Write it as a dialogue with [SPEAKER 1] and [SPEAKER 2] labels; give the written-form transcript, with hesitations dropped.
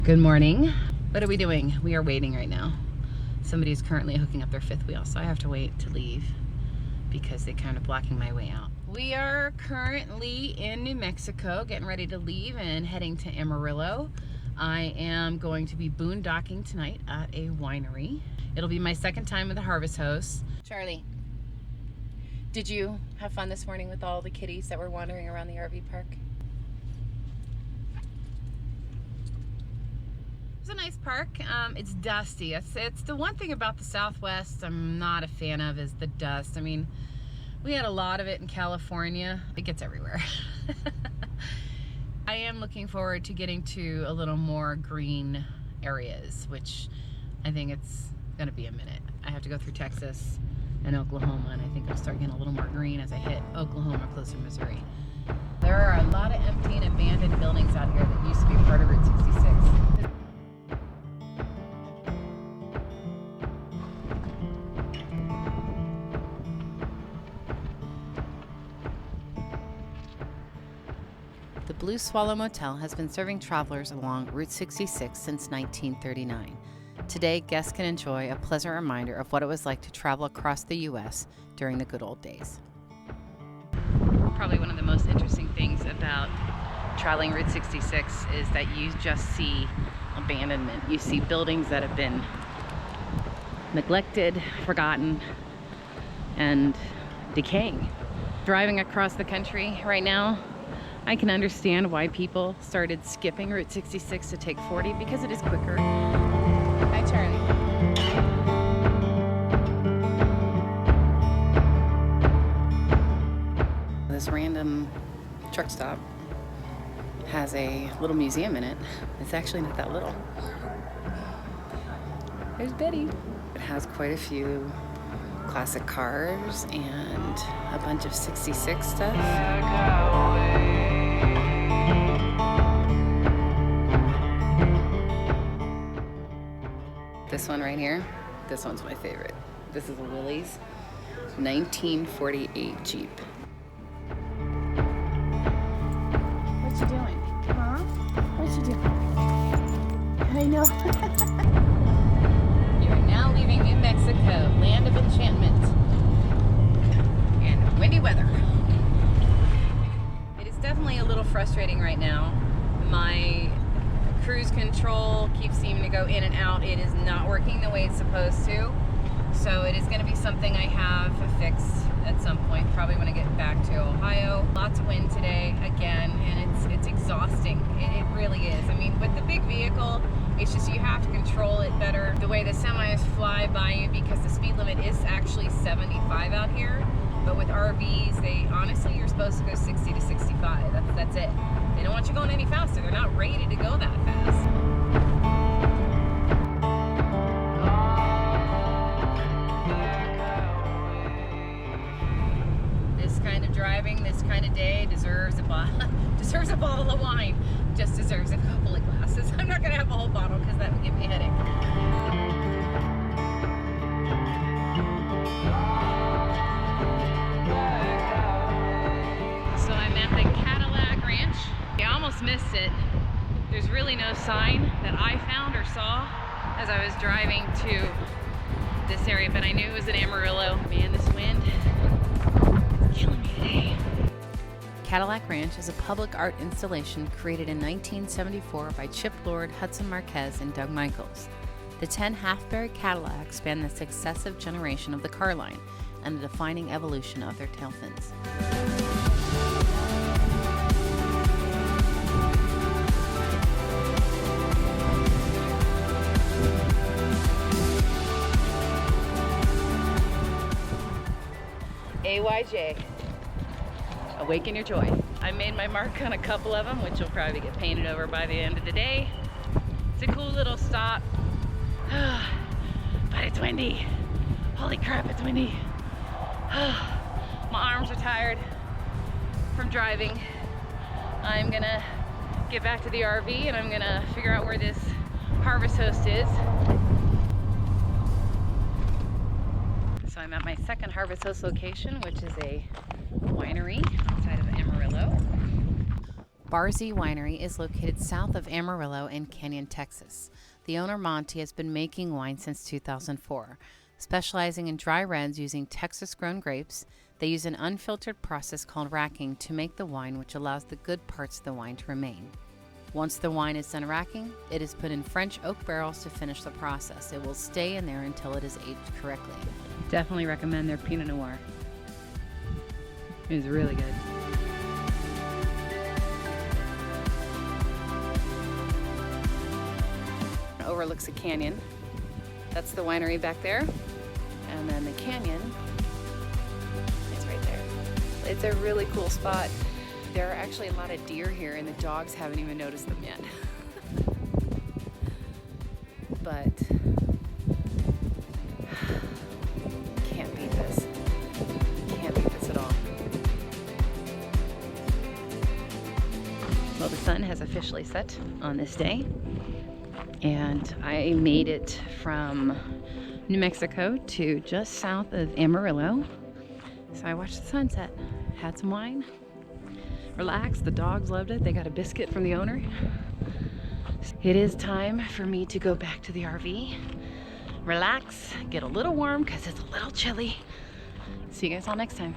[SPEAKER 1] Good morning. What are we doing? We are waiting right now. Somebody's currently hooking up their fifth wheel, so I have to wait to leave because they're kind of blocking my way out. We are currently in New Mexico, getting ready to leave and heading to Amarillo. I am going to be boondocking tonight at a winery. It'll be my second time with the Harvest Host. Charlie, did you have fun this morning with all the kitties that were wandering around the RV park? It's a nice park. It's dusty. It's the one thing about the Southwest I'm not a fan of is the dust. I mean, we had a lot of it in California. It gets everywhere. I am looking forward to getting to a little more green areas, which I think it's gonna be a minute. I have to go through Texas and Oklahoma, and I think I'll start getting a little more green as I hit Oklahoma closer to Missouri. There are a lot of empty and abandoned buildings out here that used to be part of Route 66. The Blue Swallow Motel has been serving travelers along Route 66 since 1939. Today, guests can enjoy a pleasant reminder of what it was like to travel across the U.S. during the good old days. Probably one of the most interesting things about traveling Route 66 is that you just see abandonment. You see buildings that have been neglected, forgotten, and decaying. Driving across the country right now, I can understand why people started skipping Route 66 to take 40 because it is quicker. Hi, Charlie. This random truck stop has a little museum in it. It's actually not that little. There's Betty. It has quite a few classic cars and a bunch of 66 stuff. This one right here, this one's my favorite. This is a Willys 1948 Jeep. What you doing? Huh? What you doing? I know. You are now leaving New Mexico, land of enchantment and windy weather. It is definitely a little frustrating right now. My cruise control keeps seeming to go in and out. It is not working the way it's supposed to. So it is going to be something I have fixed at some point, probably when I get back to Ohio. Lots of wind today again, and it's exhausting. It really is. I mean, with the big vehicle, it's just you have to control it better. The way the semis fly by you, because the speed limit is actually 75 out here. But with RVs, honestly, you're supposed to go 60 to 65. That's it. They don't want you going any faster. They're not rated to go that fast. This kind of driving, this kind of day deserves a bottle of wine. Just deserves a couple of glasses. I'm not gonna have a whole bottle because that would give me a headache. So I'm at the Cadillac Ranch. I almost missed it. There's really no sign that I found or saw as I was driving to this area, but I knew it was in Amarillo. Man, this wind is killing me today. Cadillac Ranch is a public art installation created in 1974 by Chip Lord, Hudson Marquez, and Doug Michaels. The 10 half-buried Cadillacs span the successive generation of the car line and the defining evolution of their tail fins. AYJ, awaken your joy. I made my mark on a couple of them, which will probably get painted over by the end of the day. It's a cool little stop, but it's windy. Holy crap, it's windy. My arms are tired from driving. I'm gonna get back to the RV and I'm gonna figure out where this Harvest Host is. So I'm at my second Harvest Host location, which is a winery outside of Amarillo. Z Winery is located south of Amarillo in Canyon, Texas. The owner, Monty, has been making wine since 2004. Specializing in dry reds using Texas-grown grapes, they use an unfiltered process called racking to make the wine, which allows the good parts of the wine to remain. Once the wine is done racking, it is put in French oak barrels to finish the process. It will stay in there until it is aged correctly. Definitely recommend their Pinot Noir. It is really good. Overlooks a canyon. That's the winery back there. And then the canyon is right there. It's a really cool spot. There are actually a lot of deer here and the dogs haven't even noticed them yet. But can't beat this. Can't beat this at all. Well, the sun has officially set on this day. And I made it from New Mexico to just south of Amarillo. So I watched the sunset, had some wine, relaxed. The dogs loved it. They got a biscuit from the owner. It is time for me to go back to the RV, relax, get a little warm because it's a little chilly. See you guys all next time.